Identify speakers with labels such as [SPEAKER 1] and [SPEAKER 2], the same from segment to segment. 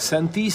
[SPEAKER 1] 37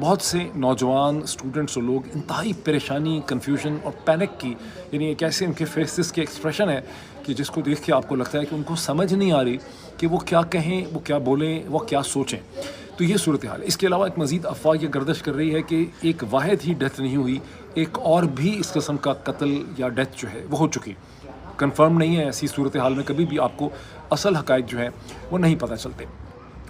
[SPEAKER 1] بہت سے نوجوان اسٹوڈنٹس اور لوگ انتہائی پریشانی، کنفیوژن اور پینک کی، یعنی ایک ایسے ان کے فیسز کے ایکسپریشن ہے کہ جس کو دیکھ کے آپ کو لگتا ہے کہ ان کو سمجھ نہیں آ رہی کہ وہ کیا کہیں، وہ کیا بولیں، وہ کیا سوچیں. تو یہ صورتحال ہے. اس کے علاوہ ایک مزید افواہ یہ گردش کر رہی ہے کہ ایک واحد ہی ڈیتھ نہیں ہوئی، ایک اور بھی اس قسم کا قتل یا ڈیتھ جو ہے وہ ہو چکی. کنفرم نہیں ہے. ایسی صورتحال میں کبھی بھی آپ کو اصل حقائق جو ہیں وہ نہیں پتہ چلتے.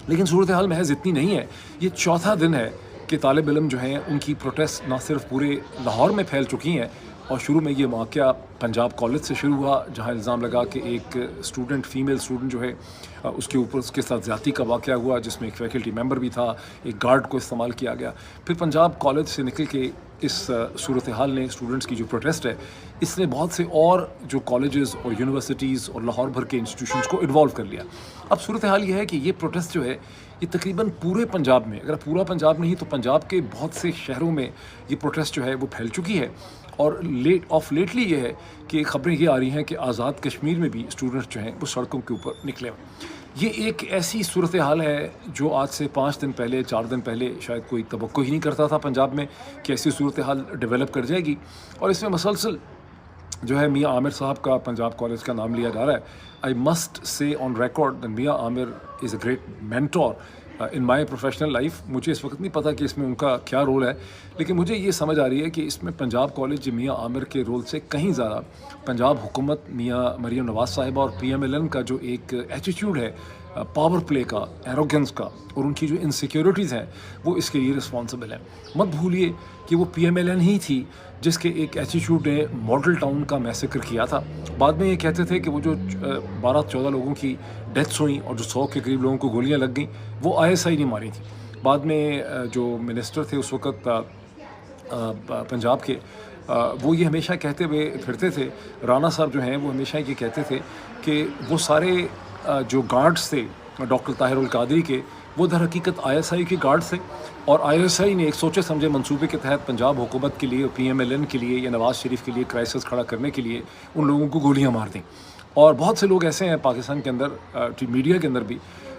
[SPEAKER 1] لیکن صورتحال محض اتنی نہیں ہے. یہ چوتھا دن ہے کہ طالب علم جو ہیں ان کی پروٹیسٹ نہ صرف پورے لاہور میں پھیل چکی ہیں، اور شروع میں یہ واقعہ پنجاب کالج سے شروع ہوا جہاں الزام لگا کہ ایک اسٹوڈنٹ، فیمیل اسٹوڈنٹ جو ہے اس کے اوپر اس کے ساتھ زیادتی کا واقعہ ہوا، جس میں ایک فیکلٹی ممبر بھی تھا، ایک گارڈ کو استعمال کیا گیا. پھر پنجاب کالج سے نکل کے اس صورتحال نے، اسٹوڈنٹس کی جو پروٹیسٹ ہے، اس نے بہت سے اور جو کالجز اور یونیورسٹیز اور لاہور بھر کے انسٹیٹیوشنز کو انوالو کر لیا. اب صورتحال یہ ہے کہ یہ پروٹیسٹ جو ہے یہ تقریباً پورے پنجاب میں، اگر پورا پنجاب نہیں تو پنجاب کے بہت سے شہروں میں یہ پروٹیسٹ جو ہے وہ پھیل چکی ہے. اور لیٹلی یہ ہے کہ خبریں یہ آ رہی ہیں کہ آزاد کشمیر میں بھی اسٹوڈنٹس جو ہیں وہ سڑکوں کے اوپر نکلے ہوئے. یہ ایک ایسی صورتحال ہے جو آج سے 5 دن پہلے، 4 دن پہلے شاید کوئی توقع ہی نہیں کرتا تھا پنجاب میں کہ ایسی صورتحال ڈیولپ کر جائے گی. اور اس میں مسلسل جو ہے میاں عامر صاحب کا پنجاب کالج کا نام لیا جا رہا ہے. آئی مسٹ سے آن record that Mian Amir is a great mentor in my professional life. مجھے اس وقت نہیں پتہ کہ اس میں ان کا کیا رول ہے، لیکن مجھے یہ سمجھ آ رہی ہے کہ اس میں پنجاب کالج میاں عامر کے رول سے کہیں زیادہ پنجاب حکومت، میاں مریم نواز صاحبہ اور PMLN کا جو ایک ایٹیٹیوڈ ہے پاور پلے کا، ایروگنس کا، اور ان کی جو انسیکیورٹیز ہیں وہ اس کے لیے رسپانسبل ہیں. مت بھولیے کہ وہ PMLN ہی تھی جس کے ایک ایٹیٹیوڈ نے ماڈل ٹاؤن کا میسیکر کیا تھا. بعد میں یہ کہتے تھے کہ وہ جو 12-14 لوگوں کی ڈیتھس ہوئیں اور جو 100 کے قریب لوگوں کو گولیاں لگ گئیں وہ ISI نے ماری تھی. بعد میں جو منسٹر تھے اس وقت پنجاب کے، وہ یہ ہمیشہ کہتے ہوئے پھرتے تھے، رانا صاحب جو ہیں وہ ہمیشہ یہ کہتے تھے کہ وہ سارے جو گارڈز تھے ڈاکٹر طاہر القادری کے، وہ در حقیقت ISI کے گارڈز تھے، اور ISI نے ایک سوچے سمجھے منصوبے کے تحت پنجاب حکومت کے لیے اور PMLN کے لیے یا نواز شریف کے لیے کرائسس کھڑا کرنے کے لیے ان لوگوں کو گولیاں مار دیں. اور بہت سے لوگ ایسے ہیں پاکستان کے اندر، میڈیا کے اندر بھی،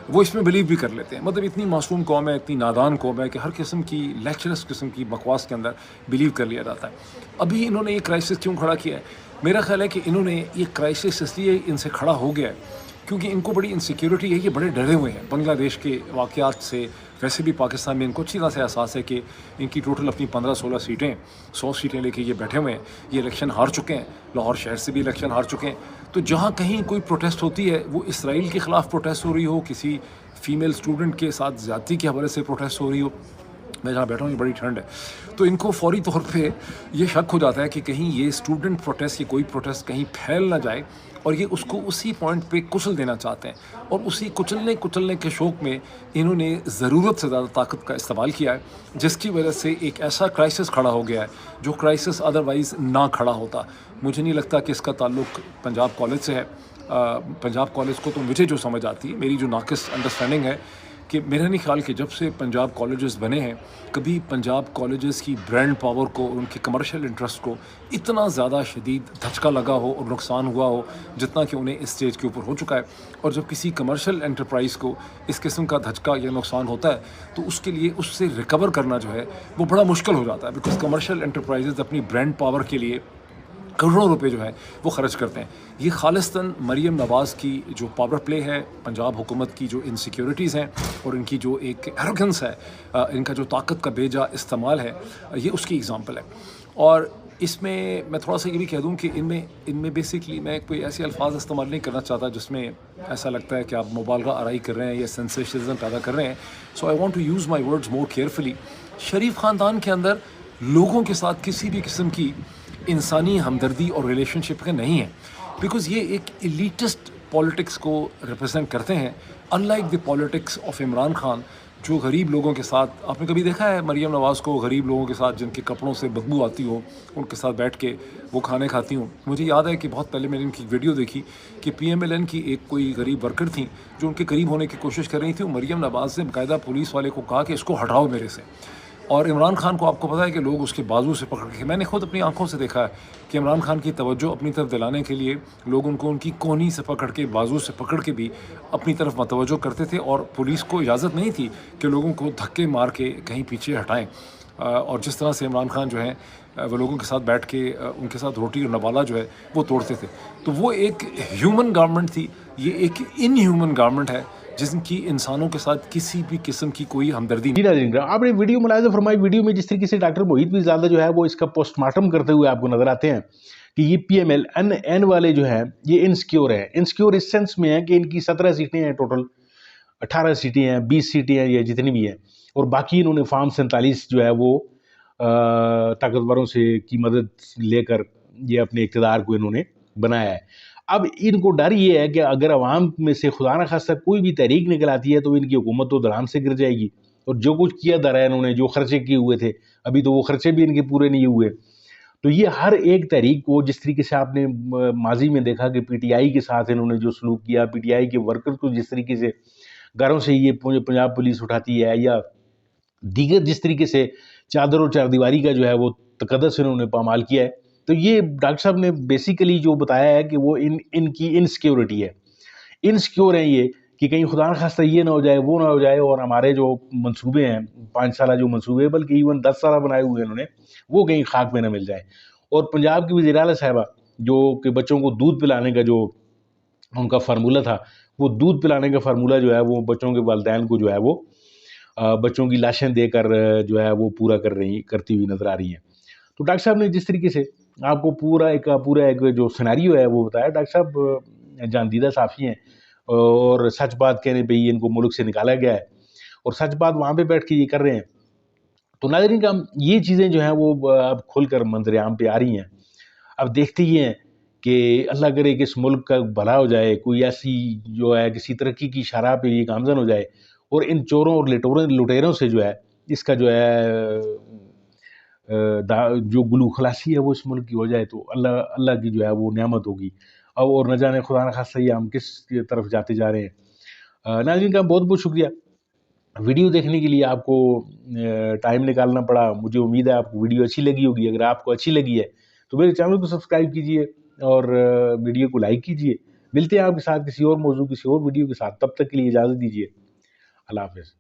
[SPEAKER 1] وہ اس میں بلیو بھی کر لیتے ہیں. مطلب اتنی معصوم قوم ہے، اتنی نادان قوم ہے کہ ہر قسم کی لیکچرس قسم کی بکواس کے اندر بلیو کر لیا جاتا ہے. ابھی انہوں نے یہ کرائسس کیوں کھڑا کیا ہے؟ میرا خیال ہے کہ انہوں نے یہ کرائسس اس لیے ان سے کھڑا ہو گیا ہے کیونکہ ان کو بڑی انسیکیورٹی ہے. یہ بڑے ڈرے ہوئے ہیں بنگلہ دیش کے واقعات سے. ویسے بھی پاکستان میں ان کو اچھی طرح سے احساس ہے کہ ان کی ٹوٹل اپنی 15-16 سیٹیں، 100 سیٹیں لے کے یہ بیٹھے ہوئے ہیں. یہ الیکشن ہار چکے ہیں، لاہور شہر سے بھی الیکشن ہار چکے ہیں. تو جہاں کہیں کوئی پروٹیسٹ ہوتی ہے، وہ اسرائیل کے خلاف پروٹیسٹ ہو رہی ہو، کسی فیمیل اسٹوڈنٹ کے ساتھ زیادتی کے حوالے سے پروٹیسٹ ہو رہی ہو، میں جہاں بیٹھا ہوں یہ بڑی ٹھنڈ ہے، تو ان کو فوری طور پہ یہ شک ہو جاتا ہے کہ کہیں یہ اسٹوڈنٹ پروٹیسٹ یا کوئی پروٹیسٹ کہیں پھیل نہ جائے، اور یہ اس کو اسی پوائنٹ پہ کچل دینا چاہتے ہیں. اور اسی کچلنے کے شوق میں انہوں نے ضرورت سے زیادہ طاقت کا استعمال کیا ہے، جس کی وجہ سے ایک ایسا کرائسس کھڑا ہو گیا ہے جو کرائسس ادروائز نہ کھڑا ہوتا. مجھے نہیں لگتا کہ اس کا تعلق پنجاب کالج سے ہے. پنجاب کالج کو تو مجھے جو سمجھ آتی ہے، میری جو ناقص انڈرسٹینڈنگ ہے، کہ میرا نہیں خیال کہ جب سے پنجاب کالجز بنے ہیں کبھی پنجاب کالجز کی برانڈ پاور کو اور ان کے کمرشل انٹرسٹ کو اتنا زیادہ شدید دھچکا لگا ہو اور نقصان ہوا ہو جتنا کہ انہیں اس اسٹیج کے اوپر ہو چکا ہے. اور جب کسی کمرشل انٹرپرائز کو اس قسم کا دھچکا یا نقصان ہوتا ہے تو اس کے لیے اس سے ریکور کرنا جو ہے وہ بڑا مشکل ہو جاتا ہے، بیکاز کمرشل انٹرپرائزز اپنی برانڈ پاور کے لیے کروڑوں روپے جو ہے وہ خرچ کرتے ہیں. یہ خالصتاً مریم نواز کی جو پاور پلے ہے، پنجاب حکومت کی جو انسیکیورٹیز ہیں اور ان کی جو ایک ایروگنس ہے، ان کا جو طاقت کا بے جا استعمال ہے، یہ اس کی ایگزامپل ہے. اور اس میں میں تھوڑا سا یہ بھی کہہ دوں کہ ان میں بیسکلی میں کوئی ایسے الفاظ استعمال نہیں کرنا چاہتا جس میں ایسا لگتا ہے کہ آپ مبالغہ آرائی کر رہے ہیں یا سینسیشنزم پیدا کر رہے ہیں. So I want to use my words more carefully. Sharif خاندان کے اندر لوگوں کے ساتھ کسی بھی قسم کی انسانی ہمدردی اور ریلیشن شپ کا نہیں ہے، بیکاز یہ ایک ایلیٹسٹ پالیٹکس کو ریپرزینٹ کرتے ہیں، in like the politics of Imran Khan جو غریب لوگوں کے ساتھ. آپ نے کبھی دیکھا ہے مریم نواز کو غریب لوگوں کے ساتھ جن کے کپڑوں سے بدبو آتی ہو ان کے ساتھ بیٹھ کے وہ کھانے کھاتی ہوں؟ مجھے یاد ہے کہ بہت پہلے میں نے ان کی ویڈیو دیکھی کہ PMLN کی ایک کوئی غریب ورکر تھیں جو ان کے قریب ہونے کی کوشش کر رہی تھی. مریم نواز نے باقاعدہ پولیس والے کو کہا کہ اس کو ہٹاؤ میرے سے. اور عمران خان کو آپ کو پتہ ہے کہ لوگ اس کے بازو سے پکڑ کے، میں نے خود اپنی آنکھوں سے دیکھا ہے کہ عمران خان کی توجہ اپنی طرف دلانے کے لیے لوگ ان کو ان کی کونی سے پکڑ کے، بازو سے پکڑ کے بھی اپنی طرف متوجہ کرتے تھے، اور پولیس کو اجازت نہیں تھی کہ لوگوں کو دھکے مار کے کہیں پیچھے ہٹائیں۔ اور جس طرح سے عمران خان جو ہیں وہ لوگوں کے ساتھ بیٹھ کے ان کے ساتھ روٹی اور نوالا جو ہے وہ توڑتے تھے، تو وہ ایک ہیومن گورنمنٹ تھی۔ یہ ایک ان ہیومن گورنمنٹ ہے جس کی انسانوں کے ساتھ کسی بھی قسم کی کوئی ہمدردی
[SPEAKER 2] جی ناظرین کرام، آپ نے ویڈیو ملاحظہ فرمائی، ویڈیو میں جس طریقے سے ڈاکٹر محیط پیرزادہ جو ہے وہ اس کا پوسٹ مارٹم کرتے ہوئے آپ کو نظر آتے ہیں کہ یہ پی ایم ایل این والے جو ہیں یہ انسیکیور ہیں۔ انسیکیور اس سینس میں ہے کہ ان کی 17 سیٹیں ہیں، ٹوٹل 18 سیٹیں ہیں، 20 سیٹیں ہیں، یا جتنی بھی ہیں، اور باقی انہوں نے فارم 47 جو ہے وہ طاقتوروں سے کی مدد لے کر یہ اپنے اقتدار کو انہوں نے بنایا ہے۔ اب ان کو ڈر یہ ہے کہ اگر عوام میں سے خدا نہ خواستہ کوئی بھی تحریک نکل آتی ہے تو ان کی حکومت تو دلان سے گر جائے گی، اور جو کچھ کیا دھرا ہے انہوں نے، جو خرچے کیے ہوئے تھے، ابھی تو وہ خرچے بھی ان کے پورے نہیں ہوئے۔ تو یہ ہر ایک تحریک کو، جس طریقے سے آپ نے ماضی میں دیکھا کہ پی ٹی آئی کے ساتھ انہوں نے جو سلوک کیا، پی ٹی آئی کے ورکر کو جس طریقے سے گھروں سے یہ پنجاب پولیس اٹھاتی ہے، یا دیگر جس طریقے سے چادر اور چار دیواری کا جو ہے وہ تقدس انہوں نے پامال کیا ہے، تو یہ ڈاکٹر صاحب نے بیسیکلی جو بتایا ہے کہ وہ ان کی انسیکیورٹی ہے، انسیکیور ہیں یہ کہ کہیں خدا نخواستہ یہ نہ ہو جائے، وہ نہ ہو جائے، اور ہمارے جو منصوبے ہیں 5 سالہ جو منصوبے، بلکہ ایون 10 سالہ بنائے ہوئے انہوں نے، وہ کہیں خاک میں نہ مل جائے۔ اور پنجاب کی وزیر اعلیٰ صاحبہ جو کہ بچوں کو دودھ پلانے کا جو ان کا فارمولہ تھا، وہ دودھ پلانے کا فارمولہ جو ہے وہ بچوں کے والدین کو جو ہے وہ بچوں کی لاشیں دے کر جو ہے وہ پورا کرتی ہوئی نظر آ رہی ہیں۔ تو ڈاکٹر صاحب نے جس طریقے سے آپ کو پورا ایک جو سیناریو ہے وہ بتایا، ڈاکٹر صاحب جاندیدہ صحافی ہیں، اور سچ بات کہنے پہ ہی ان کو ملک سے نکالا گیا ہے، اور سچ بات وہاں پہ بیٹھ کے یہ کر رہے ہیں۔ تو ناظرین کا یہ چیزیں جو ہیں وہ اب کھل کر منظر عام پہ آ رہی ہیں۔ اب دیکھتے ہی ہیں کہ اللہ کرے کہ اس ملک کا بھلا ہو جائے، کوئی ایسی جو ہے کسی ترقی کی شرح پہ یہ گامزن ہو جائے، اور ان چوروں اور لٹیروں سے جو ہے اس کا جو ہے جو گلو خلاصی ہے وہ اس ملک کی ہو جائے، تو اللہ کی جو ہے وہ نعمت ہوگی۔ اب اور نہ جانے خدا نہ خواستہ یہ ہم کس طرف جاتے جا رہے ہیں۔ ناظرین کا بہت بہت شکریہ ویڈیو دیکھنے کے لیے، آپ کو ٹائم نکالنا پڑا، مجھے امید ہے آپ کو ویڈیو اچھی لگی ہوگی۔ اگر آپ کو اچھی لگی ہے تو میرے چینل کو سبسکرائب کیجئے اور ویڈیو کو لائک کیجئے۔ ملتے ہیں آپ کے ساتھ کسی اور موضوع، کسی اور ویڈیو کے ساتھ، تب تک کے لیے اجازت دیجئے۔ اللہ حافظ۔